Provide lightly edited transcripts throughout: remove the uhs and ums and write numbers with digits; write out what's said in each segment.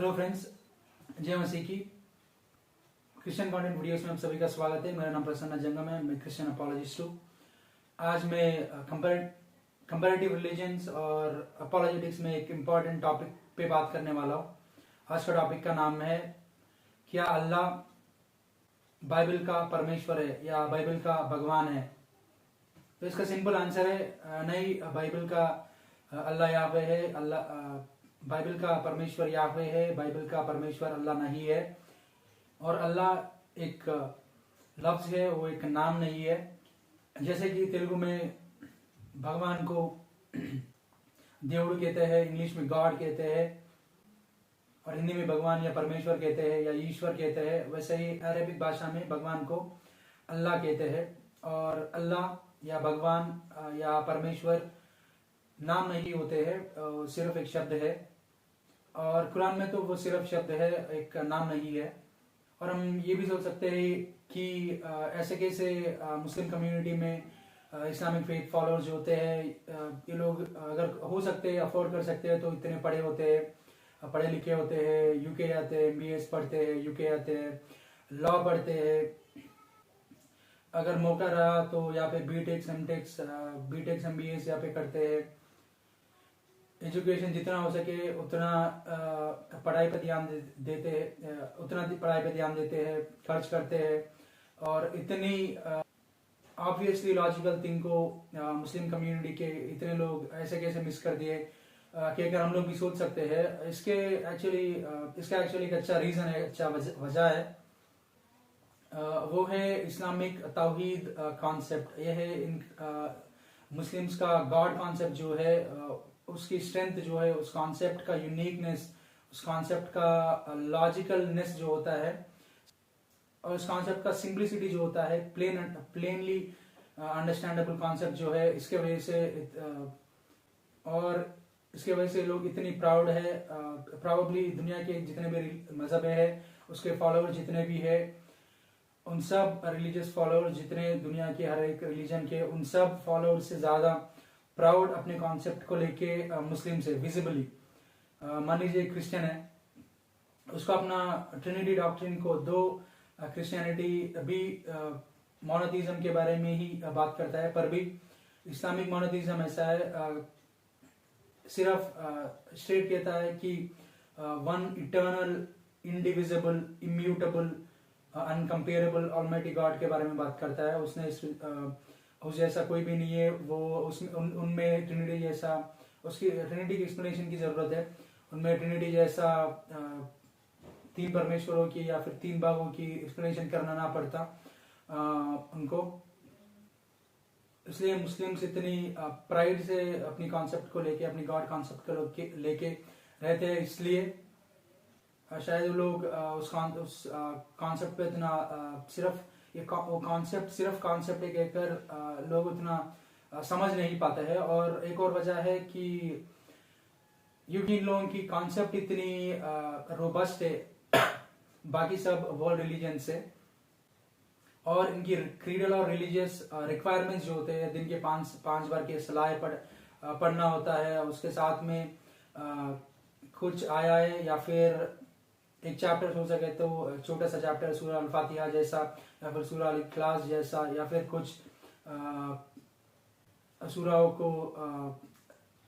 Hello friends, जय मसीह की Christian content videos में आप सभी का स्वागत है। मेरा नाम प्रसन्न जंगम है, मैं क्रिश्चियन अपॉलजिस्ट हूँ। आज मैं कंपैरेटिव रिलीजन्स और अपॉलजेटिक्स में एक इम्पॉर्टेंट टॉपिक पे बात करने वाला हूँ। आज का टॉपिक का नाम है, क्या अल्लाह बाइबल का परमेश्वर है या बाइबल का भगवान है। तो इसका सिंपल आंसर है नहीं, बाइबल का अल्लाह याहवे है, बाइबल का परमेश्वर याहवे है, बाइबल का परमेश्वर अल्लाह नहीं है। और अल्लाह एक लफ्ज है, वो एक नाम नहीं है। जैसे कि तेलुगु में भगवान को देवड़ू कहते हैं, इंग्लिश में गॉड कहते हैं, और हिंदी में भगवान या परमेश्वर कहते हैं या ईश्वर कहते हैं, वैसे ही अरेबिक भाषा में भगवान को अल्लाह कहते हैं। और अल्लाह या भगवान या परमेश्वर नाम नहीं होते हैं, सिर्फ एक शब्द है। और कुरान में तो वो सिर्फ शब्द है, एक नाम नहीं है। और हम ये भी सोच सकते हैं कि ऐसे कैसे मुस्लिम कम्युनिटी में इस्लामिक फेथ फॉलोअर्स जो होते हैं, ये लोग अगर हो सकते हैं, अफोर्ड कर सकते हैं, तो इतने पढ़े होते हैं, पढ़े लिखे होते हैं, यूके जाते हैं, एमबीएस पढ़ते हैं, यूके जाते हैं, लॉ पढ़ते हैं, अगर मौका रहा तो यहाँ पे बीटेक एमबीएस यहाँ पे करते हैं। एजुकेशन जितना हो सके उतना पढ़ाई पर ध्यान देते हैं, उतना पढ़ाई पर ध्यान देते हैं, खर्च करते हैं। और इतनी ऑब्वियसली लॉजिकल थिंग को मुस्लिम कम्युनिटी के इतने लोग ऐसे कैसे मिस कर दिए कि अगर हम लोग भी सोच सकते हैं। इसका एक्चुअली एक अच्छा रीजन है, अच्छा वजह है। वो है इस्लामिक तौहीद कॉन्सेप्ट। यह है इन मुस्लिम्स का गॉड कॉन्सेप्ट जो है, उसकी स्ट्रेंथ जो है, उस कॉन्सेप्ट का यूनिकनेस, उस कॉन्सेप्ट का लॉजिकलनेस जो होता है, और उस कॉन्सेप्ट का सिंप्लिसिटी जो होता है, प्लेनली अंडरस्टैंडेबल कॉन्सेप्ट जो है, इसके वजह से लोग इतनी प्राउड है। प्रोबेबली दुनिया के जितने भी मजहब है, उसके फॉलोअर जितने भी है, उन सब रिलीजियस फॉलोअर्स जितने दुनिया के हर एक रिलीजन के, उन सब फॉलोअर्स से ज्यादा प्राउड अपने कॉन्सेप्ट को लेके मुस्लिम से विजिबली। मान लीजिए क्रिश्चियन है, उसको अपना ट्रिनिटी डॉक्ट्रिन को दो, क्रिश्चियनिटी भी मोनोथीज्म के बारे में ही बात करता है, पर भी इस्लामिक मोनोथीज्म ऐसा है, सिर्फ स्ट्रेट कहता है कि one eternal, indivisible, immutable, uncomparable almighty God के बारे में बात करता है। उसने उस जैसा कोई भी नहीं है। वो उसमें उनमें ट्रिनिटी जैसा, उसकी ट्रिनिटी की एक्सप्लेनेशन की जरूरत है। उनमें ट्रिनिटी जैसा तीन परमेश्वरों की या फिर तीन भागों की एक्सप्लेनेशन करना ना पड़ता उनको। इसलिए मुस्लिम्स इतनी प्राइड से अपनी कॉन्सेप्ट को लेके, अपनी गॉड कॉन्सेप्ट को लेके रहते हैं। इसलिए शायद वो लोग उस कॉन्सेप्ट पे इतना सिर्फ कॉन्सेप्ट एक कहकर लोग उतना समझ नहीं पाते हैं। और एक और वजह है कि क्योंकि इन लोगों की कॉन्सेप्ट इतनी रोबस्ट है बाकी सब वर्ल्ड रिलीजन से, और इनकी क्रीडल और रिलीजियस रिक्वायरमेंट्स जो होते हैं, दिन के पांच बार के सलाह पढ़ना होता है, उसके साथ में कुछ आया है या फिर एक चैप्टर हो सके तो छोटा सा चैप्टर सूरह अल फातिहा जैसा, या फिर सूरह अल इखलास जैसा, या फिर कुछ सूराओं को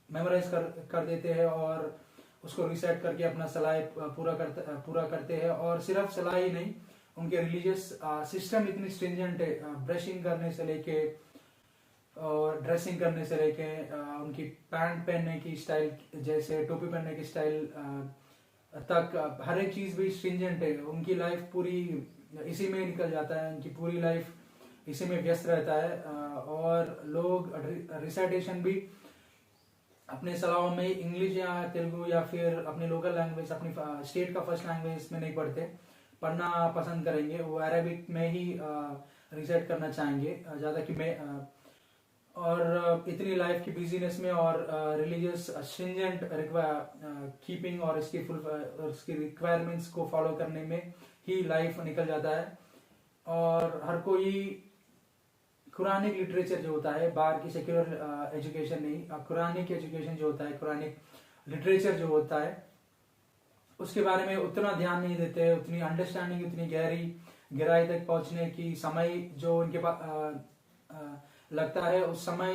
मेमोराइज कर देते हैं और उसको रिसेट करके अपना सलाह पूरा करते हैं। और सिर्फ सलाह ही नहीं, उनके रिलीजियस सिस्टम इतनी स्ट्रिंजेंट है, ब्रशिंग करने से लेके और ड्रेसिंग करने से लेके, उनकी पैंट पहनने की स्टाइल, जैसे टोपी पहनने की स्टाइल तक, हर एक चीज भी स्ट्रिंजेंट है। उनकी लाइफ पूरी इसी में निकल जाता है, उनकी पूरी लाइफ इसी में व्यस्त रहता है। और लोग रिसाइटेशन भी अपने सलाहों में इंग्लिश या तेलुगु या फिर अपनी लोकल लैंग्वेज, अपनी स्टेट का फर्स्ट लैंग्वेज में नहीं पढ़ना पसंद करेंगे। वो अरेबिक में ही रिसाइट करना चाहेंगे ज्यादा कि मैं। और इतनी लाइफ की बिजीनेस में और रिलीजियस स्ट्रिंजेंट कीपिंग और इसकी रिक्वायरमेंट्स को फॉलो करने में ही लाइफ निकल जाता है। और हर कोई कुरानिक लिटरेचर जो होता है, बाहर की सेक्युलर एजुकेशन नहीं, कुरानिक एजुकेशन जो होता है, कुरानिक लिटरेचर जो होता है, उसके बारे में उतना ध्यान नहीं देते, उतनी अंडरस्टैंडिंग, उतनी गहराई तक पहुंचने की समय जो उनके पास लगता है, उस समय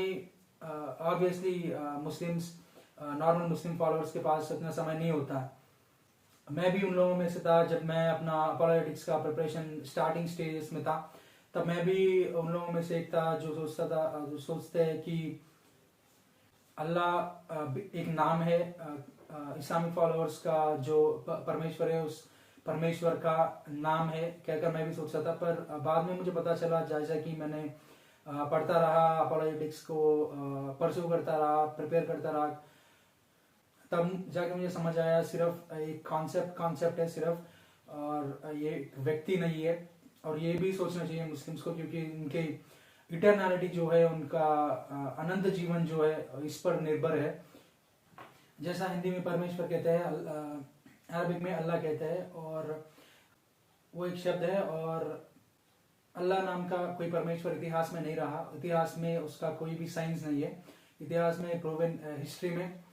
ऑब्वियसली मुस्लिम्स, नॉर्मल मुस्लिम फॉलोअर्स के पास उतना समय नहीं होता। मैं भी उन लोगों में से था। जब मैं अपना अपॉलोजेटिक्स का प्रिपरेशन स्टार्टिंग स्टेजेस में था, तब मैं भी उन लोगों में से एक था जो सोचते हैं कि अल्लाह एक नाम है। इस्लामिक फॉलोअर्स का जो परमेश्वर है, उस परमेश्वर का नाम है कहकर मैं भी सोचता था। पर बाद में मुझे पता चला, जैसा कि मैंने पढ़ता रहा, अपॉलोजेटिक्स को परस्यू करता रहा, प्रिपेयर करता रहा, तब जाके मुझे समझ आया सिर्फ एक कॉन्सेप्ट है सिर्फ, और ये एक व्यक्ति नहीं है। और ये भी सोचना चाहिए मुस्लिम्स को, क्योंकि उनके इटर्नैलिटी जो है, उनका अनंत जीवन जो है, इस पर निर्भर है। जैसा हिंदी में परमेश्वर कहते हैं, अरबिक में अल्लाह कहते हैं, और वो एक शब्द है। और अल्लाह नाम का कोई परमेश्वर इतिहास में नहीं रहा, इतिहास में उसका कोई भी साइंस नहीं है। इतिहास में प्रूवन हिस्ट्री में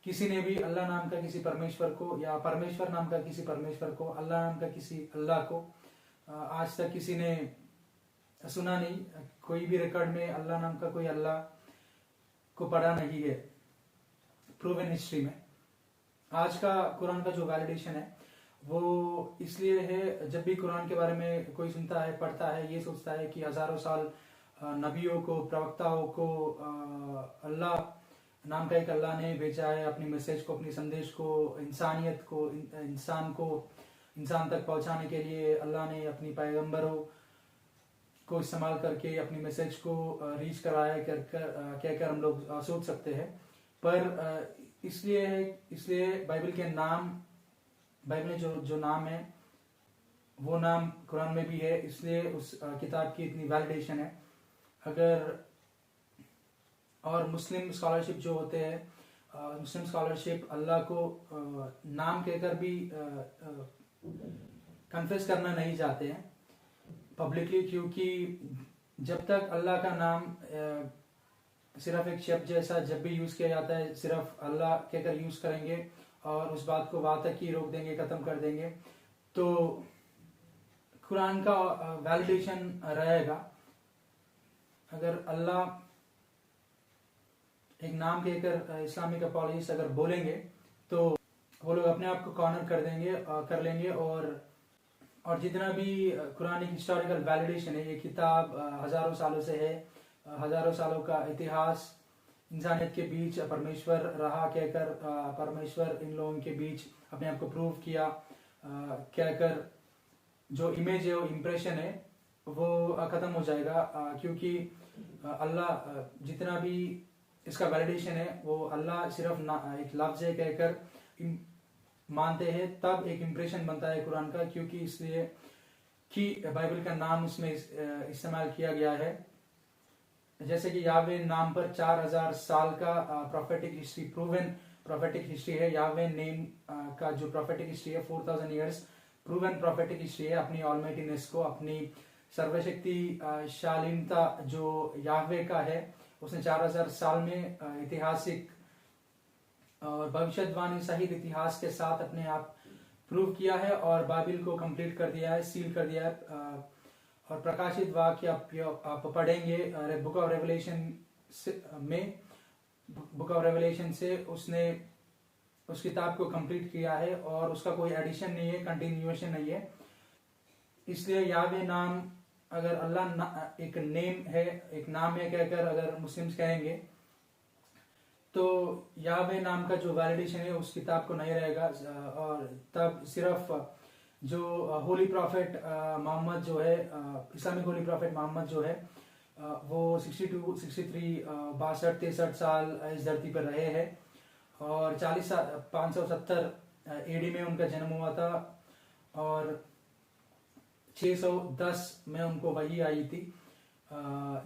किसी ने भी अल्लाह नाम का किसी परमेश्वर को, या परमेश्वर नाम का किसी परमेश्वर को, अल्लाह नाम का किसी अल्लाह को आज तक किसी ने सुना नहीं। कोई भी रिकॉर्ड में अल्लाह नाम का कोई अल्लाह को पढ़ा नहीं है प्रूवन हिस्ट्री में। आज का कुरान का जो वैलिडेशन है वो इसलिए है, जब भी कुरान के बारे में कोई सुनता है, पढ़ता है, ये सोचता है कि हजारों साल नबियों को, प्रवक्ताओं को अल्लाह नाम का एक अल्लाह ने भेजा है, अपनी मैसेज को, अपनी संदेश को, इंसानियत को, इंसान तक पहुंचाने के लिए अल्लाह ने अपनी पैगंबरों को इस्तेमाल करके अपनी मैसेज को रीच कराया कहकर हम लोग सोच सकते हैं। पर इसलिए बाइबल के नाम, बाइबल में जो नाम है वो नाम कुरान में भी है, इसलिए उस किताब की इतनी वैलिडेशन है। अगर और मुस्लिम स्कॉलरशिप जो होते हैं, मुस्लिम स्कॉलरशिप अल्लाह को नाम कहकर भी कन्फेस करना नहीं चाहते हैं पब्लिकली, क्योंकि जब तक अल्लाह का नाम सिर्फ एक शब्द जैसा जब भी यूज किया जाता है, सिर्फ अल्लाह कहकर यूज करेंगे और उस बात को वहां तक ही रोक देंगे, खत्म कर देंगे, तो कुरान का वैलिडेशन रहेगा। अगर अल्लाह एक नाम कहकर इस्लामिक अपॉलॉजिस्ट अगर बोलेंगे, तो वो लोग अपने आप को कॉर्नर कर लेंगे। और जितना भी कुरान हिस्टोरिकल वैलिडेशन है, ये किताब हजारों सालों से है, हजारों सालों का इतिहास, इंसानियत के बीच परमेश्वर रहा कहकर, परमेश्वर इन लोगों के बीच अपने आप को प्रूव किया कहकर, जो इमेज है, वो इम्प्रेशन है, वो खत्म हो जाएगा। क्योंकि अल्लाह जितना भी इसका वैलिडेशन है, वो अल्लाह सिर्फ एक लफ्ज है कहकर मानते हैं, तब एक इम्प्रेशन बनता है कुरान का, क्योंकि इसलिए कि बाइबल का नाम उसमें इस्तेमाल किया गया है। जैसे कि यावे नाम पर 4000 साल का prophetic history, proven prophetic history है। यावे नेम का जो प्रोफेटिक हिस्ट्री है 4000 ईयर्स प्रूवन प्रोफेटिक हिस्ट्री है, अपनी ऑलमाइटीनेस को, अपनी सर्वशक्ति शालीनता जो यावे का है, उसने 4000 साल में ऐतिहासिक और भविष्यवाणी सहित इतिहास के साथ अपने आप प्रूव किया है और बाइबल को कंप्लीट कर दिया है, सील कर दिया है। और प्रकाशित वाक्य आप पढ़ेंगे बुक ऑफ रेवलेशन में, बुक ऑफ रेवलेशन से उसने उस किताब को कंप्लीट किया है और उसका कोई एडिशन नहीं है, कंटिन्यूएशन नहीं है। इसलिए यावे नाम, अगर अल्लाह एक नेम है, एक नाम है कहकर अगर मुस्लिम्स कहेंगे, तो यावे नाम का जो वैलिडेशन है उस किताब को नहीं रहेगा। और तब सिर्फ जो होली प्रॉफिट मोहम्मद जो है, इस्लामिक होली प्रॉफिट मोहम्मद जो है, वो 62, 63, 62, 63 साल इस धरती पर रहे हैं। और 570 एडी में उनका जन्म हुआ था और 610 में उनको वही आई थी।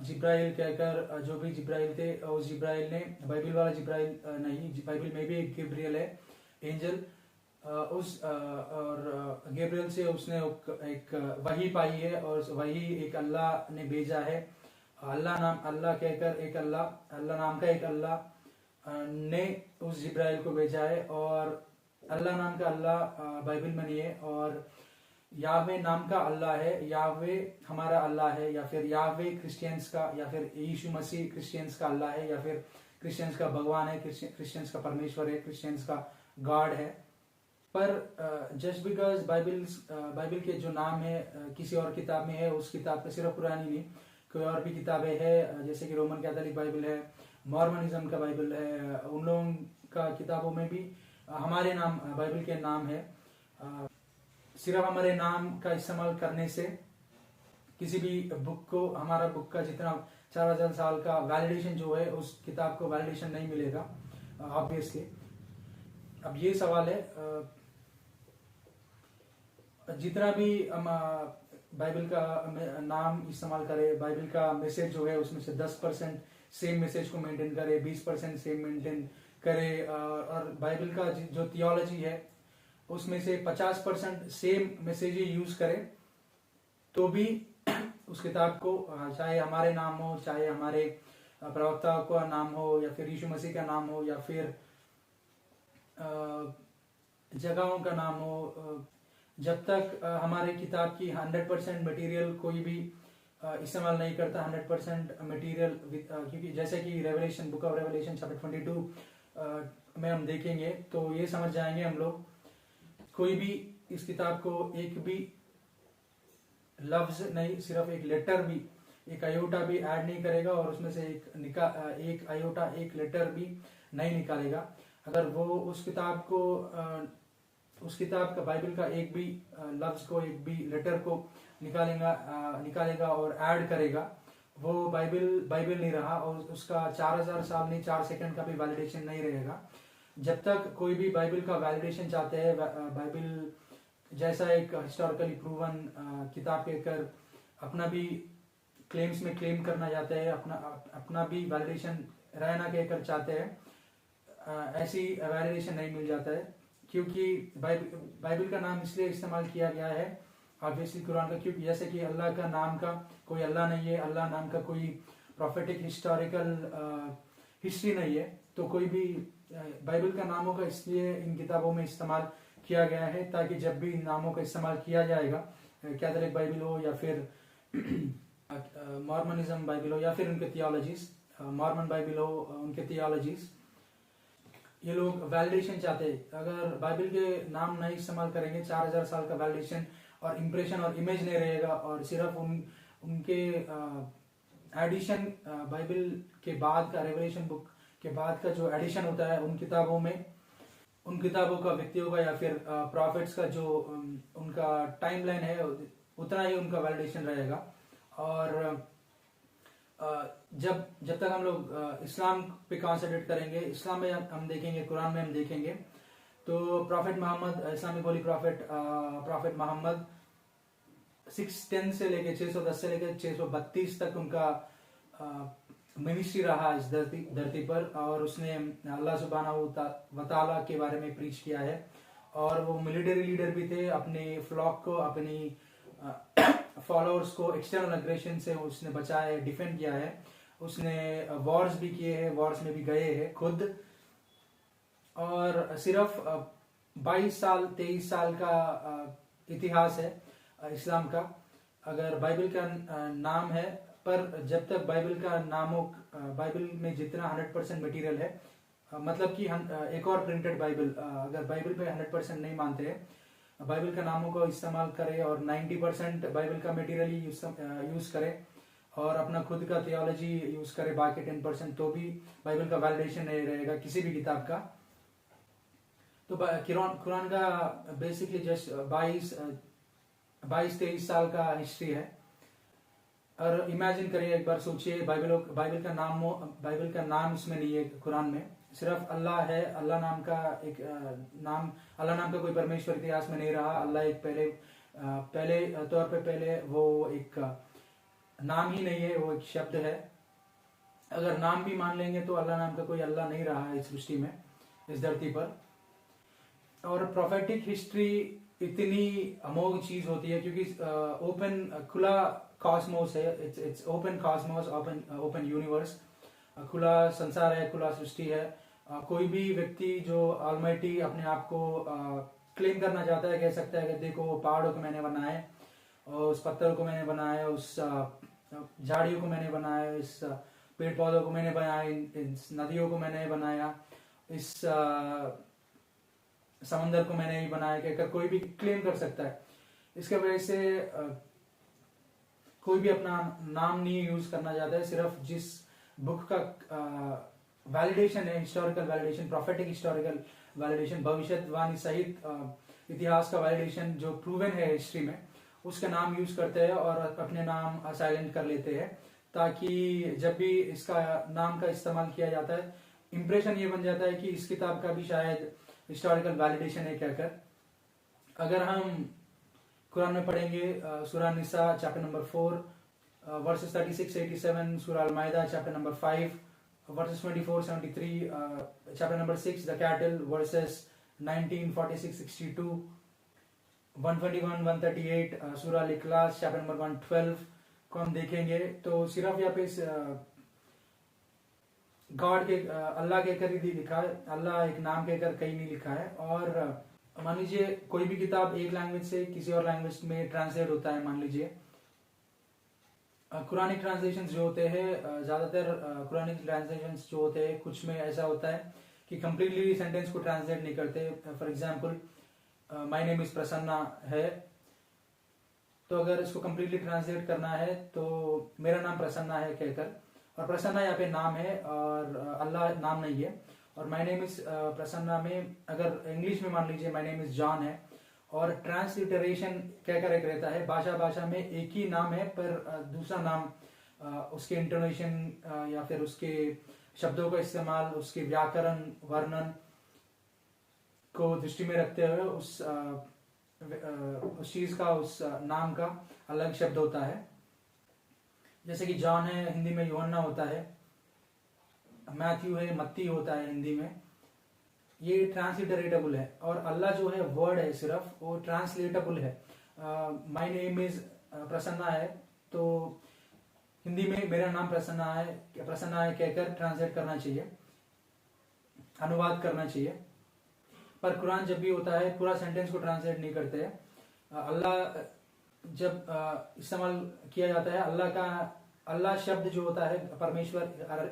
जिब्राइल कहकर जो भी जिब्राइल थे, उस जिब्राइल ने, बाइबल वाला जिब्राइल नहीं, बाइबल में भी एक गैब्रियल है एंजल, और गैब्रियल से उसने एक वही पाई है और वही एक अल्लाह ने भेजा है। अल्लाह कहकर एक अल्लाह नाम का एक अल्लाह ने उस जिब्राइल को भेजा है। और अल्लाह नाम का अल्लाह बाइबल में नहीं है, और याहवे नाम का अल्लाह है। याहवे हमारा अल्लाह है, या फिर याहवे क्रिश्चियंस का, या फिर यीशु मसीह क्रिश्चियंस का अल्लाह है, या फिर क्रिश्चियंस का भगवान है, क्रिश्चियंस का परमेश्वर है, क्रिश्चियंस का गॉड है। पर जस्ट बिकॉज बाइबल के जो नाम है किसी और किताब में है, उस किताब का सिर्फ पुरानी नहीं, कोई और भी किताबें है, जैसे कि रोमन कैथोलिक बाइबल है, मॉर्मनिज्म का बाइबल है, उन लोगों का किताबों में भी हमारे नाम, बाइबल के नाम है। सिर्फ हमारे नाम का इस्तेमाल करने से किसी भी बुक को, हमारा बुक का जितना 4000 साल का वैलिडेशन जो है, उस किताब को वैलिडेशन नहीं मिलेगा ऑब्वियसली। अब ये सवाल है, जितना भी हम बाइबल का नाम इस्तेमाल करें, बाइबल का मैसेज जो है उसमें से 10% सेम मैसेज को मेंटेन करे, 20% सेम मेंटेन करे, और बाइबल का जो थियोलॉजी है उसमें से 50% सेम मैसेज ही यूज करे, तो भी उस किताब को, चाहे हमारे नाम हो, चाहे हमारे प्रवक्ता का नाम हो, या फिर यीशु मसीह का नाम हो, या फिर जगहों का नाम हो, जब तक हमारे किताब की 100% मटेरियल कोई भी इस्तेमाल नहीं करता, 100% मटेरियल, क्योंकि जैसे कि revelation, book of revelation chapter 22 में हम देखेंगे तो ये समझ जाएंगे हम लोग, कोई भी इस किताब को एक भी लफ्ज नहीं, सिर्फ एक लेटर भी, एक आयोटा भी ऐड नहीं करेगा, और उसमें से एक आयोटा, एक लेटर भी नहीं निकालेगा। अगर वो उस किताब को, उस किताब का, बाइबल का एक भी लफ्ज को, एक भी लेटर को निकालेगा और ऐड करेगा, वो बाइबल नहीं रहा, और उसका 4000 साल नहीं, 4 सेकंड का भी वैलिडेशन नहीं रहेगा। जब तक कोई भी बाइबल का वैलिडेशन चाहते हैं, बाइबल जैसा एक हिस्टोरिकली प्रूवन किताब कहकर अपना भी क्लेम्स में क्लेम करना चाहते हैं, अपना भी वैलिडेशन रहना कहकर चाहते हैं, ऐसी वैलिडेशन नहीं मिल जाता है, क्योंकि बाइबल का नाम इसलिए इस्तेमाल किया गया है ऑब्वियसली कुरान का, क्योंकि जैसे कि अल्लाह का नाम का कोई अल्लाह नहीं है, अल्लाह नाम का कोई प्रोफेटिक हिस्टोरिकल हिस्ट्री नहीं है, तो कोई भी बाइबल का नामों का इसलिए इन किताबों में इस्तेमाल किया गया है, ताकि जब भी इन नामों का इस्तेमाल किया जाएगा, कैथोलिक बाइबल हो, या फिर मॉर्मनिज्म बाइबल हो, या फिर उनके थियोलॉजीज, मॉर्मन बाइबल हो, उनके थियोलॉजीज, ये लोग वैलिडेशन चाहते हैं। अगर बाइबल के नाम नहीं इस्तेमाल करेंगे, 4000 साल का वैलिडेशन और इंप्रेशन और इमेज नहीं रहेगा, और सिर्फ उनके एडिशन, बाइबल के बाद का, रेवलेशन बुक के बाद का जो एडिशन होता है उन किताबों में, उन किताबों का, व्यक्तियों का, या फिर प्रॉफिट्स का जो उनका टाइमलाइन है, उतना ही उनका वैलिडेशन रहेगा। और जब तक हम लोग इस्लाम पे कॉन्सेंट्रेट करेंगे, इस्लाम में हम देखेंगे, कुरान में हम देखेंगे, तो prophet Mohammad, Islamic holy prophet Mohammad 610 से लेके 610 से लेके 632 तक उनका मिनिस्ट्री रहा इस धरती पर, और उसने अल्लाह सुब्हानहू व तआला के बारे में प्रीच किया है, और वो मिलिट्री लीडर भी थे। अपने फ्लॉक को, अपनी फॉलोअर्स को एक्सटर्नल अग्रेशन से उसने बचाया है, डिफेंड किया है, उसने वॉर्स भी किए हैं, वॉर्स में भी गए हैं खुद, और सिर्फ 22 साल 23 साल का इतिहास है इस्लाम का, अगर बाइबल का नाम है, पर जब तक बाइबल में जितना 100% मटेरियल है, मतलब कि एक और प्रिंटेड बाइबल, अगर बाइबल पे 100% नहीं मानते हैं, बाइबल का नामों को इस्तेमाल करें और 90% बाइबल का मटेरियल यूज करें, और अपना खुद का थियोलॉजी यूज करे बाकी 10%, तो भी बाइबल का वैलिडेशन नहीं रहेगा किसी भी किताब का। तो कुरान का बेसिकली जस्ट 22-23 साल का हिस्ट्री है। और इमेजिन करिए, एक बार सोचिए, बाइबल का नाम इसमें नहीं है कुरान में, सिर्फ अल्लाह है। अल्लाह नाम का कोई परमेश्वर इतिहास में नहीं रहा। अल्लाह एक पहले तौर पे पहले वो एक नाम ही नहीं है, वो एक शब्द है। अगर नाम भी मान लेंगे तो अल्लाह नाम का कोई अल्लाह नहीं रहा है इस सृष्टि में, इस धरती पर। और प्रोफेटिक हिस्ट्री इतनी अमोघ चीज होती है, क्योंकि ओपन खुला कॉस्मोस है, it's open Cosmos, open universe, खुला संसार है, खुला सृष्टि है, कोई भी व्यक्ति जो ऑलमाइटी अपने आप को क्लेम करना चाहता है, कह सकता है कि देखो पहाड़ों को मैंने बनाया है, और उस पत्थर को मैंने बनाया है, उस झाड़ियों को मैंने बनाया, इस पेड़ पौधों को मैंने बनाया, इस नदियों को मैंने बनाया, इस समंदर को मैंने ही बनाया, कहकर कोई भी क्लेम कर सकता है। इसके वजह से कोई भी अपना नाम नहीं यूज करना चाहता है। सिर्फ जिस बुक का वैलिडेशन है, historical validation, prophetic historical validation, भविष्यवाणी सहित इतिहास का वैलिडेशन जो प्रूवन है हिस्ट्री में, उसका नाम यूज करते हैं और अपने नाम साइलेंट कर लेते हैं, ताकि जब भी इसका नाम का इस्तेमाल किया जाता है, इंप्रेशन ये बन जाता है कि इस किताब का भी शायद हिस्टोरिकल वैलिडेशन है कहकर। अगर हम कुरान में पढ़ेंगे सूरह निसा चैप्टर नंबर 4 वर्सेस 36-87, सूरह अल-माइदा chapter number 5 verses 24-73, chapter number 6 the cattle verses 19-46-62, 121-138, सूरह अल-इखलास चैप्टर नंबर 112 को हम देखेंगे तो सिर्फ यहाँ पे गॉड के अल्लाह कहकर ही लिखा है, अल्लाह एक नाम कहकर कहीं नहीं लिखा है। और मान लीजिए कोई भी किताब एक लैंग्वेज से किसी और लैंग्वेज में ट्रांसलेट होता है, मान लीजिए कुरानिक ट्रांसलेशंस जो होते हैं, ज्यादातर कुरानिक ट्रांसलेशंस जो होते हैं, कुछ में ऐसा होता है कि कंप्लीटली सेंटेंस को ट्रांसलेट नहीं करते। For example my name is Prasanna है, तो अगर इसको कंप्लीटली ट्रांसलेट करना है तो मेरा नाम प्रसन्ना है कहकर, और प्रसन्ना यहाँ पे नाम है और अल्लाह नाम नहीं है। और माय नेम इज प्रसन्ना में अगर इंग्लिश में मान लीजिए माय नेम इज जॉन है, और ट्रांसलिटरेशन कहकर एक रहता है, भाषा भाषा में एक ही नाम है पर दूसरा नाम, उसके इंटोनेशन या फिर उसके शब्दों का इस्तेमाल, उसके व्याकरण वर्णन को दृष्टि में रखते हुए उस चीज का, उस नाम का अलग शब्द होता है। जैसे कि जॉन है, हिंदी में यूहन्ना होता है, मैथ्यू है, मत्ती होता है हिंदी में, ये ट्रांसलिटरेटेबल है। और अल्लाह जो है वर्ड है सिर्फ, वो ट्रांसलेटेबल है। माय नेम इज प्रसन्ना है, तो हिंदी में मेरा नाम प्रसन्ना है कहकर ट्रांसलेट करना चाहिए, अनुवाद करना चाहिए। पर कुरान जब भी होता है पूरा सेंटेंस को ट्रांसलेट नहीं करते हैं। अल्लाह जब इस्तेमाल किया जाता है, अल्लाह शब्द जो होता है, परमेश्वर,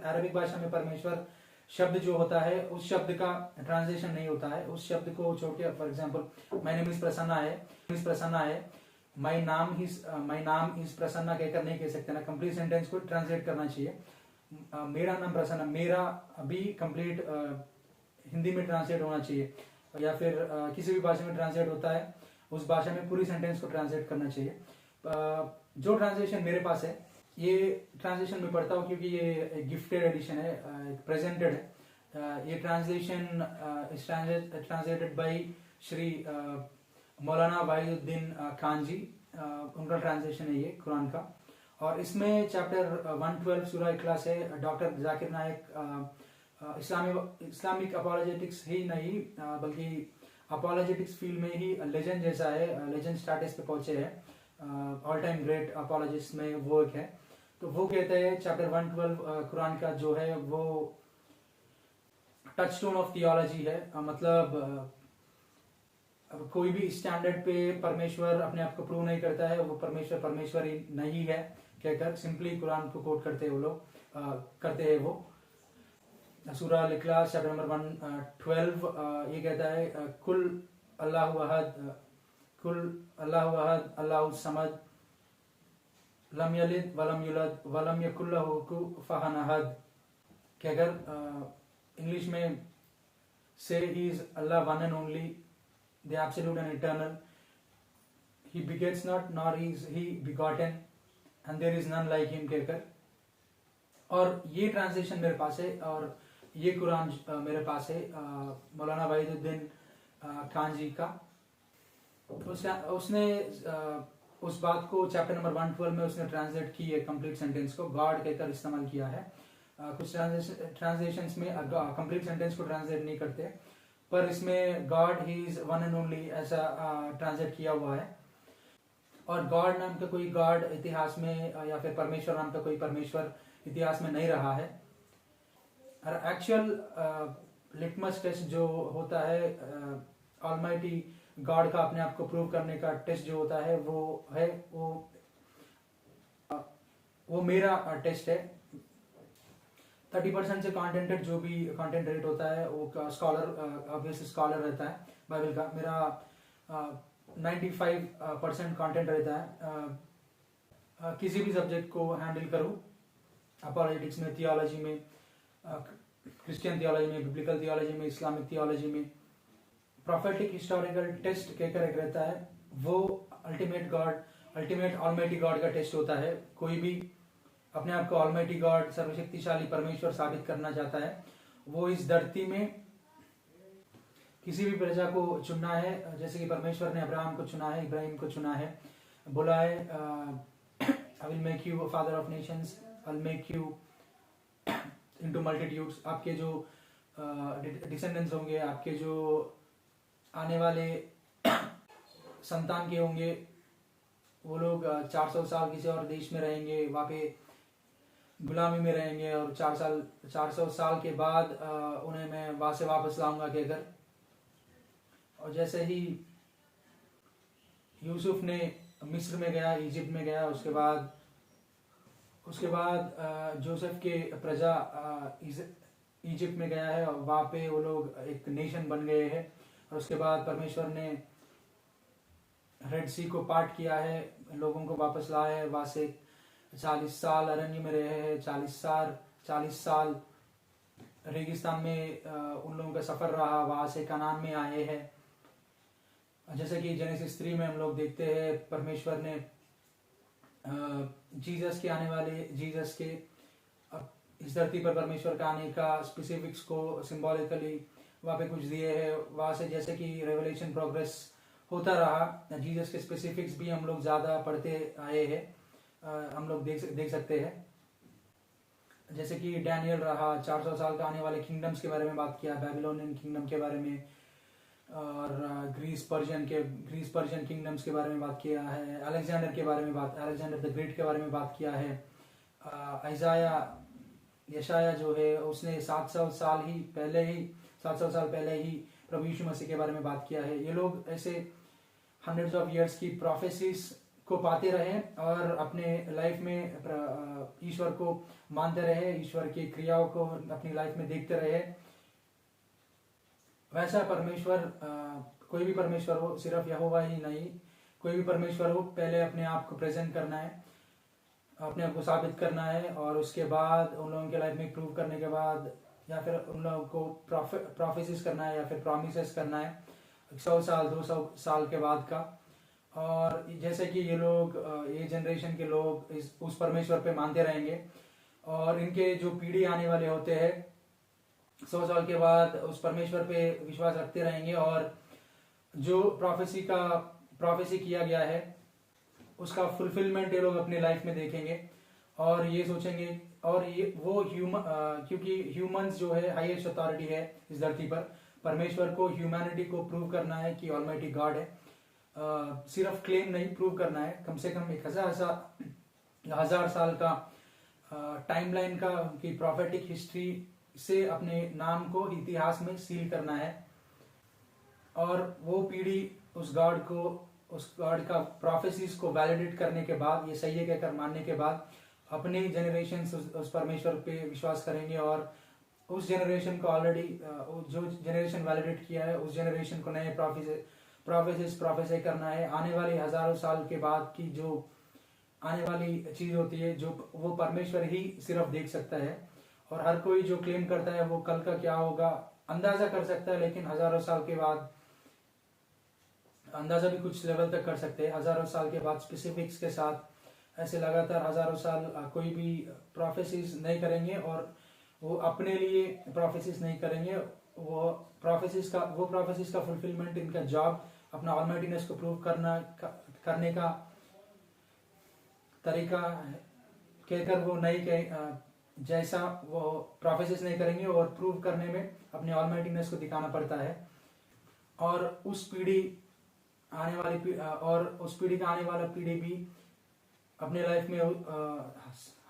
अरबिक भाषा में परमेश्वर शब्द जो होता है, उस शब्द का ट्रांसलेशन नहीं होता है। उस शब्द को छोड़ के, for example my name is Prasanna है, माय नाम इज प्रसन्ना कहकर नहीं कह सकते ना, कंप्लीट सेंटेंस को ट्रांसलेट करना चाहिए। मेरा नाम प्रसन्ना, मेरा अभी कंप्लीट हिंदी में ट्रांसलेट होना चाहिए, या फिर किसी भी भाषा में ट्रांसलेट होता है, उस भाषा में पूरी सेंटेंस को ट्रांसलेट करना चाहिए। जो ट्रांसलेशन मेरे पास है, ये ट्रांसलेशन में पढ़ता हूँ क्योंकि ये गिफ्टेड एडिशन है, प्रेजेंटेड है। ये ट्रांसलेशन ट्रांसलेटेड बाय श्री मौलाना वाहिदुद्दीन खान जी, उनका ट्रांसलेशन है ये कुरान का। और इसमें चैप्टर 112 सूरह इखलास है। डॉक्टर जाकिर नायक इस्लामिक अपॉलोजेटिक्स ही नहीं बल्कि अपॉलोजेटिक्स फील्ड में ही लेजेंड जैसा है, लेजेंड स्टेटस पे पहुंचे हैं, ऑल टाइम ग्रेट अपॉलोजिस्ट में वो एक है। तो वो कहते हैं चैप्टर 112 कुरान का जो है वो टचस्टोन ऑफ थियोलॉजी है। मतलब कोई भी स्टैंडर्ड पे परमेश्वर अपने आप को प्रूव नहीं करता है, वो परमेश्वर ही नहीं है कहकर सिंपली कुरान को कोट करते हैं वो लोग, करते हैं वो। सूरह अल-इखलास चैप्टर नंबर 112 ये कहता है कुल अल्लाहु अहद अल्लाहु समद लम यलिद वलम यूलद वलम यकुल लहू कुफुवन अहद कहकर इंग्लिश में से is Allah one and only, the absolute and eternal, he begets not nor is he begotten and there is none like him कहकर। और ये ट्रांसलेशन मेरे पास है और ये कुरान मेरे पास है मौलाना वाहिदुद्दीन खान जी का। उसने उस बात को चैप्टर नंबर 112 में उसने ट्रांसलेट की है, कंप्लीट सेंटेंस को गॉड कहकर इस्तेमाल किया है। कुछ ट्रांसलेशंस में कंप्लीट सेंटेंस को ट्रांसलेट नहीं करते, पर इसमें God he is one and only ऐसा ट्रांसलेट किया हुआ है। और गॉड नाम का कोई गॉड इतिहास में या फिर परमेश्वर नाम का कोई परमेश्वर इतिहास में नहीं रहा है। एक्चुअल लिटमस टेस्ट जो होता है ऑलमाइटी गॉड का अपने आप को प्रूव करने का टेस्ट जो होता है वो मेरा टेस्ट है। 30% से कंटेंटेड जो भी कंटेंट रेट होता है वो स्कॉलर ऑब्वियस स्कॉलर रहता है बाइबल का। मेरा 95% कंटेंट रहता है। किसी भी सब्जेक्ट को हैंडल करूँ, अपॉलेटिक्स में, थियोलॉजी में, क्रिश्चियन थियोलॉजी में, बिब्लिकल थियोलॉजी में, इस्लामिक थियोलॉजी में। प्रोफेटिक हिस्टोरिकल टेस्ट कहकर एक रहता है, वो अल्टीमेट ऑलमाइटी गॉड का टेस्ट होता है। कोई भी अपने आप को ऑलमाइटी गॉड, सर्वशक्तिशाली परमेश्वर साबित करना चाहता है, वो इस धरती में किसी भी प्रजा को चुनना है। जैसे कि परमेश्वर ने अब्राहम को चुना है, इब्राहिम को चुना है, बोला है I will make you father of Nations, I will make you into multitudes. आपके जो डिसेंडेंट्स होंगे, आपके जो आने वाले संतान के होंगे, वो लोग 400 साल किसी और देश में रहेंगे, वहाँ पे गुलामी में रहेंगे, और 400 साल के बाद उन्हें मैं वहां से वापस लाऊंगा कहकर। और जैसे ही यूसुफ ने मिस्र में गया, इजिप्ट में गया, उसके बाद जोसेफ के प्रजा इजिप्ट में गया है, और वहाँ पे वो लोग एक नेशन बन गए हैं। और उसके बाद परमेश्वर ने रेड सी को पार्ट किया है, लोगों को वापस लाया है। वहाँ से 40 साल अरण्य में रहे हैं, 40 साल रेगिस्तान में उन लोगों का सफर रहा, वहां से कनान में आए हैं। जैसे कि जेनेसिस 3 में हम लोग देखते हैं, परमेश्वर ने जीसस के इस धरती पर परमेश्वर का आने का स्पेसिफिक्स को सिंबॉलिकली वहाँ पे कुछ दिए हैं। वहाँ से जैसे कि रेवलेशन प्रोग्रेस होता रहा, जीसस के स्पेसिफिक्स भी हम लोग ज़्यादा पढ़ते आए हैं। हम लोग देख सकते हैं, जैसे कि डैनियल रहा, 400 साल का आने वाले किंगडम्स के बारे में बात किया, बेबीलोनियन किंगडम के बारे में, और ग्रीस पर्शियन किंगडम्स के बारे में बात किया है, अलेक्जेंडर द ग्रेट के बारे में बात किया है। यशाया जो है उसने 700 साल पहले ही प्रभु यीशु मसीह के बारे में बात किया है। ये लोग ऐसे हंड्रेड्स ऑफ इयर्स की प्रोफेसीज को पाते रहे और अपने लाइफ में ईश्वर को मानते रहे, ईश्वर की क्रियाओं को अपनी लाइफ में देखते रहे। वैसा परमेश्वर, कोई भी परमेश्वर हो, सिर्फ यहोवा ही नहीं, कोई भी परमेश्वर हो, पहले अपने आप को प्रेजेंट करना है, अपने आप को साबित करना है, और उसके बाद उन लोगों के लाइफ में प्रूव करने के बाद, या फिर उन लोगों को प्रोफेसिस करना है, या फिर प्रॉमिसेस करना है 100 साल 200 साल के बाद का। और जैसे कि ये जनरेशन के लोग उस परमेश्वर पे मानते रहेंगे, और इनके जो पीढ़ी आने वाले होते हैं 100 साल के बाद उस परमेश्वर पे विश्वास रखते रहेंगे, और जो प्रोफेसी किया गया है उसका फुलफिलमेंट ये लोग अपने लाइफ में देखेंगे, और ये सोचेंगे, और ये वो क्योंकि ह्यूमंस जो है हाईएस्ट अथॉरिटी है इस धरती पर, परमेश्वर को, ह्यूमैनिटी को प्रूव करना है कि ऑलमाइटी गॉड है। सिर्फ क्लेम नहीं, प्रूव करना है। कम से कम 1000 साल का टाइमलाइन का उनकी प्रोफेटिक हिस्ट्री से अपने नाम को इतिहास में सील करना है, और वो पीढ़ी उस गॉड का प्रोफेसीज को वैलिडेट करने के बाद, ये सही है कहकर मानने के बाद, अपने जनरेशन उस परमेश्वर पे विश्वास करेंगे, और उस जनरेशन को ऑलरेडी जो जनरेशन वैलिडेट किया है, उस जनरेशन को नए प्रोफेसी करना है। आने वाले हजारों साल के बाद की जो आने वाली चीज होती है, जो वो परमेश्वर ही सिर्फ देख सकता है, और हर कोई जो क्लेम करता है वो कल का क्या होगा अंदाजा कर सकता है, लेकिन हजारों साल के बाद अंदाजा भी कुछ लेवल तक कर सकते हैं। हजारों साल के बाद स्पेसिफिक्स के साथ ऐसे लगातार हजारों साल कोई भी प्रोफेसीज नहीं करेंगे, और वो अपने लिए प्रोफेसीज नहीं करेंगे। वो प्रोफेसीज का फुलफिलमेंट इनका जॉब, अपना ऑलमाइटीनेस को प्रूव करने का तरीका कहकर वो नहीं जैसा वो प्रोफेसीज नहीं करेंगे, और प्रूव करने में अपने ऑलमाइटीनेस को दिखाना पड़ता है। और उस पीढ़ी का आने वाला पीढ़ी भी अपने लाइफ में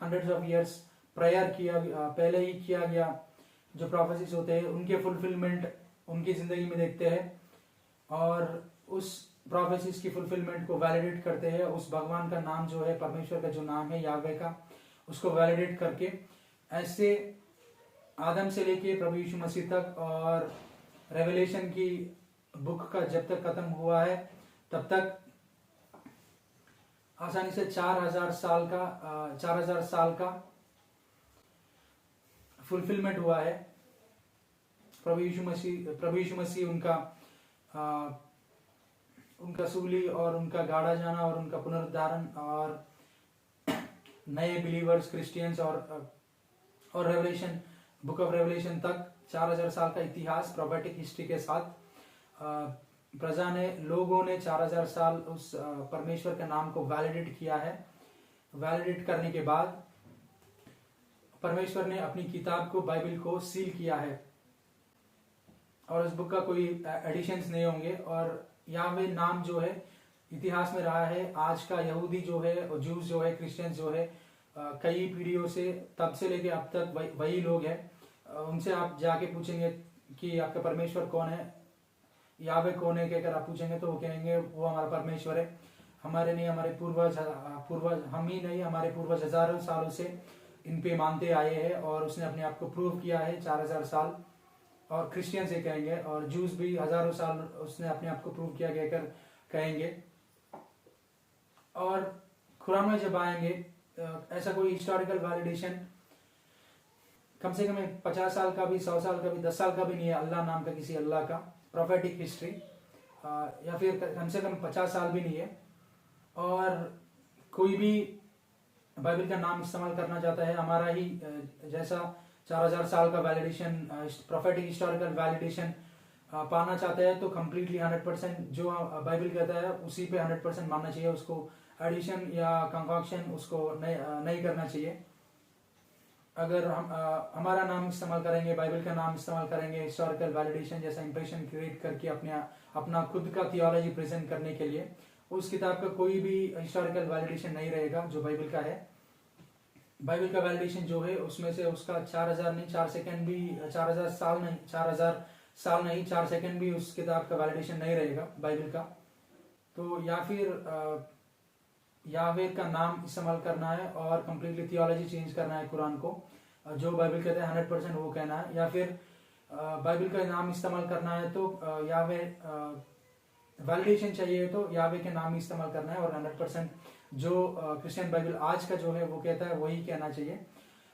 हंड्रेड्स ऑफ इयर्स प्रेयर पहले ही किया गया जो प्रोफेसीज होते हैं उनके फुलफिलमेंट उनकी ज़िंदगी में देखते हैं और उस प्रोफेसीज की फुलफिलमेंट को वैलिडेट करते हैं। उस भगवान का नाम जो है, परमेश्वर का जो नाम है याहवे का, उसको वैलिडेट करके ऐसे आदम से लेके प्रभु यीशु मसीह तक और रेवलेशन की बुक का जब तक खत्म हुआ है तब तक आसानी से 4000 साल का फुलफिलमेंट हुआ है। प्रभु यीशु मसीह उनका सूली और उनका गाड़ा जाना और उनका पुनरुद्धारण और नए बिलीवर्स क्रिश्चियंस और रेवलेशन, बुक ऑफ रेवलेशन तक 4000 साल का इतिहास प्रोफेटिक हिस्ट्री के साथ लोगों ने 4000 साल उस परमेश्वर के नाम को वैलिडेट किया है। वैलिडेट करने के बाद परमेश्वर ने अपनी किताब को, बाइबल को सील किया है और उस बुक का कोई एडिशंस नहीं होंगे। और याहवे नाम जो है इतिहास में रहा है। आज का यहूदी जो है और जूस जो है, क्रिश्चियंस जो है, कई पीढ़ियों से, तब से लेके अब तक वही लोग हैं। उनसे आप जाके पूछेंगे कि आपका परमेश्वर कौन है, याहवे कौन है, कहकर आप पूछेंगे तो वो कहेंगे वो हमारा परमेश्वर है। हमारे नहीं, हमारे पूर्वज हम ही नहीं, हमारे पूर्वज हजारों सालों से इन पे मानते आए हैं और उसने अपने आप को प्रूव किया है 4000 साल। और क्रिश्चियन से कहेंगे और जूस भी हजारों साल उसने अपने आप को प्रूव किया कहकर कहेंगे। और कुरान में जब आएंगे, ऐसा कोई हिस्टोरिकल वैलिडेशन कम से कम 50 साल का भी, 100 साल का भी, 10 साल का भी नहीं है अल्लाह नाम का, किसी अल्लाह का प्रोफेटिक हिस्ट्री, या फिर कम से कम 50 साल भी नहीं है। और कोई भी बाइबल का नाम इस्तेमाल करना चाहता है, हमारा ही जैसा 4000 साल का वैलिडेशन, प्रोफेटिक हिस्टोरिकल वैलिडेशन पाना चाहता है तो कम्प्लीटली 100% जो बाइबल कहता है उसी पे 100% मानना चाहिए। उसको एडिशन या कंकॉक्शन उसको नहीं करना चाहिए। अगर हम हमारा नाम इस्तेमाल करेंगे, बाइबल का नाम इस्तेमाल करेंगे हिस्टोरिकल वैलिडेशन जैसा इंप्रेशन क्रिएट करके अपना खुद का थियोलॉजी प्रेजेंट करने के लिए, उस किताब का कोई भी हिस्टोरिकल वैलिडेशन नहीं रहेगा जो बाइबल का है। बाइबल का वैलिडेशन जो है उसमें से उसका 4000 नहीं, 4 सेकंड भी, 4000 साल नहीं, 4000 साल नहीं, 4 सेकंड भी उस किताब का वैलिडेशन नहीं रहेगा बाइबल का। तो या फिर याहवे का नाम इस्तेमाल करना है और कम्प्लीटली थियोलॉजी चेंज करना है कुरान को, जो बाइबल कहता है 100% वो कहना है। या फिर बाइबल का नाम इस्तेमाल करना है तो याहवे वैलिडेशन चाहिए तो याहवे के नाम ही इस्तेमाल करना है और 100% जो क्रिश्चियन बाइबल आज का जो है वो कहता है वही कहना चाहिए।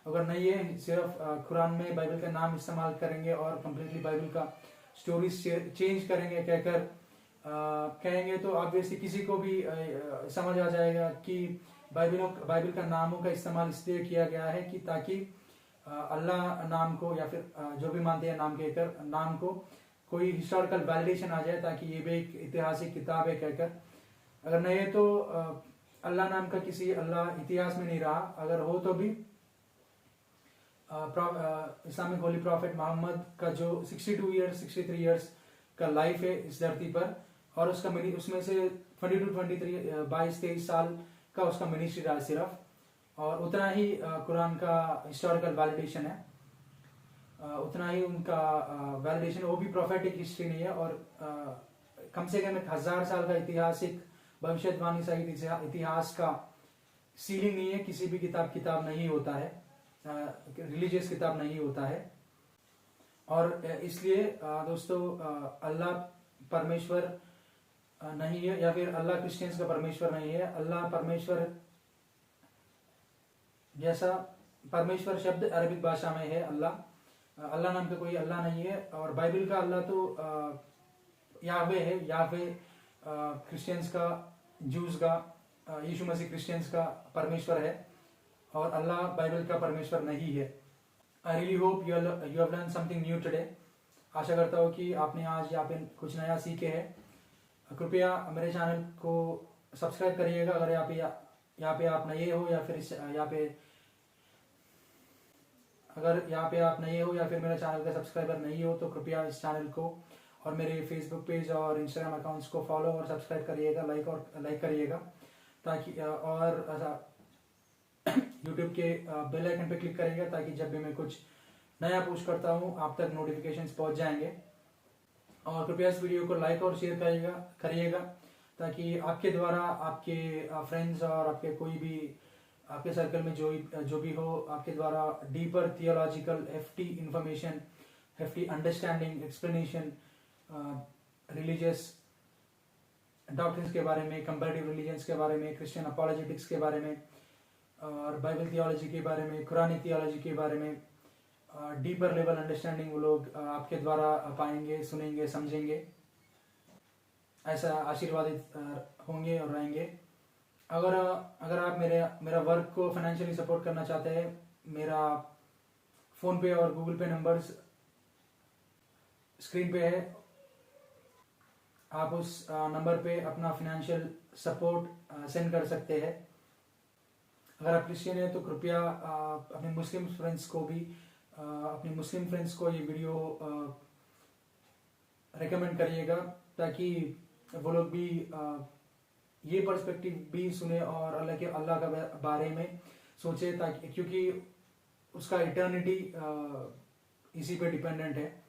अगर नहीं है, सिर्फ कुरान में बाइबल का नाम इस्तेमाल करेंगे और कम्प्लीटली बाइबल का स्टोरीज चेंज करेंगे कहकर कहेंगे तो ऑब्वियसली किसी को भी समझ आ जाएगा कि बाइबल का नामों का इस्तेमाल इसलिए किया गया है कि ताकि अल्लाह नाम को या फिर जो भी मानते हैं नाम कहकर नाम को कोई हिस्टोरिकल वैलिडेशन आ जाए, ताकि ये भी एक ऐतिहासिक किताब है कहकर। अगर नहीं है तो अल्लाह नाम का किसी अल्लाह इतिहास में नहीं रहा। अगर हो तो भी इस्लामिक होली प्रॉफिट मोहम्मद का जो 63 ईयर्स का लाइफ है इस धरती पर, और उसमें से 22-23 साल का उसका मिनिस्ट्री रहा सिर्फ, और उतना ही कुरान का हिस्टोरिकल वैलिडेशन है, उतना ही उनका वैलिडेशन, वो भी प्रोफेटिक हिस्ट्री नहीं है। और कम से कम 1000 साल का ऐतिहासिक भविष्यवाणी सहित इतिहास का सीलिंग नहीं है। किसी भी किताब नहीं होता है, रिलीजियस किताब नहीं होता है। और इसलिए दोस्तों, अल्लाह परमेश्वर नहीं है, या फिर अल्लाह क्रिश्चियंस का परमेश्वर नहीं है। अल्लाह परमेश्वर जैसा, परमेश्वर शब्द अरबिक भाषा में है अल्लाह नाम का कोई अल्लाह नहीं है। और बाइबल का अल्लाह तो याहवे है। याहवे क्रिश्चियंस का, जूस का, यीशु मसीह क्रिश्चियंस का परमेश्वर है, और अल्लाह बाइबल का परमेश्वर नहीं है। I really hope you have learn something new today. आशा करता हूँ कि आपने आज यहाँ पे कुछ नया सीखे हैं। कृपया मेरे चैनल को सब्सक्राइब करिएगा अगर यहाँ पे आप नए हो, या फिर अगर यहाँ पे आप नए हो या फिर मेरे चैनल का सब्सक्राइबर नहीं हो तो कृपया इस चैनल को और मेरे फेसबुक पेज और इंस्टाग्राम अकाउंट्स को फॉलो और सब्सक्राइब करिएगा, लाइक करिएगा, ताकि और यूट्यूब के बेल आइकन पे क्लिक करिएगा ताकि जब भी मैं कुछ नया पोस्ट करता हूँ आप तक नोटिफिकेशंस पहुंच जाएंगे। और कृपया इस वीडियो को लाइक और शेयर करिएगा ताकि आपके द्वारा आपके फ्रेंड्स और आपके कोई भी आपके सर्कल में जो भी हो, आपके द्वारा deeper theological FT information, FT understanding, explanation, religious doctrines के बारे में, कंपैरेटिव रिलीजन्स के बारे में, क्रिश्चियन अपॉलोजेटिक्स के बारे में और बाइबल थियोलॉजी के बारे में, कुरानी थियोलॉजी के बारे में डीपर लेवल अंडरस्टैंडिंग वो लोग आपके द्वारा पाएंगे, सुनेंगे, समझेंगे। ऐसा आशीर्वादित होंगे और रहेंगे। अगर आप मेरा वर्क को फाइनेंशियली सपोर्ट करना चाहते हैं, मेरा फोन पे और गूगल पे नंबर्स स्क्रीन पे है। आप उस नंबर पे अपना फाइनेंशियल सपोर्ट सेंड कर सकते हैं। अगर आप क्रिश्चियन हैं तो कृपया अपने मुस्लिम फ्रेंड्स को ये वीडियो रेकमेंड करिएगा ताकि वो लोग भी ये पर्सपेक्टिव भी सुने और अल्लाह का बारे में सोचे, ताकि क्योंकि उसका इटर्निटी इसी पे डिपेंडेंट है।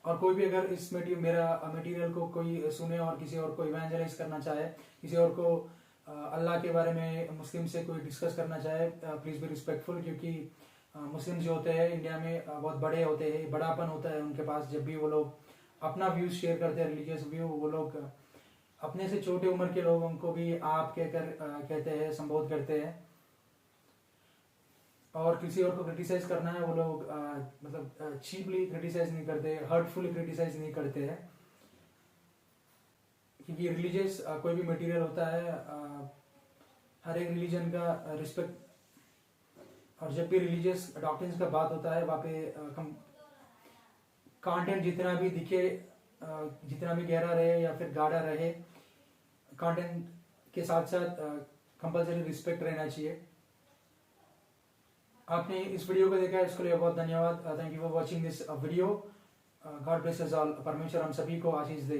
और कोई भी अगर इस मेरा मटेरियल को कोई सुने और किसी और को इवेंजलाइज करना चाहे, किसी और को अल्लाह के बारे में मुस्लिम से कोई डिस्कस करना चाहे, प्लीज़ बी रिस्पेक्टफुल। क्योंकि मुस्लिम जो होते हैं इंडिया में बहुत बड़े होते हैं, बड़ापन होता है उनके पास। जब भी वो लोग अपना व्यूज शेयर करते हैं, रिलीजियस व्यू, वो लोग अपने से छोटे उम्र के लोगों को भी आप कहते हैं, संबोध करते हैं। और किसी और को क्रिटिसाइज करना है, वो लोग मतलब चीपली क्रिटिसाइज नहीं करते, हर्टफुली क्रिटिसाइज नहीं करते हैं। क्योंकि रिलीजियस कोई भी मटेरियल होता है, हर एक रिलीजन का रिस्पेक्ट, और जब भी रिलीजियस डॉक्ट्रिन्स का बात होता है वहाँ पे कंटेंट जितना भी दिखे, जितना भी गहरा रहे या फिर गाढ़ा रहे, कंटेंट के साथ साथ कंपल्सरी रिस्पेक्ट रहना चाहिए। आपने इस वीडियो को देखा है, इसके लिए बहुत धन्यवाद। Thank you for watching this video. God bless us all. परमेश्वर हम सभी को आशीष दे।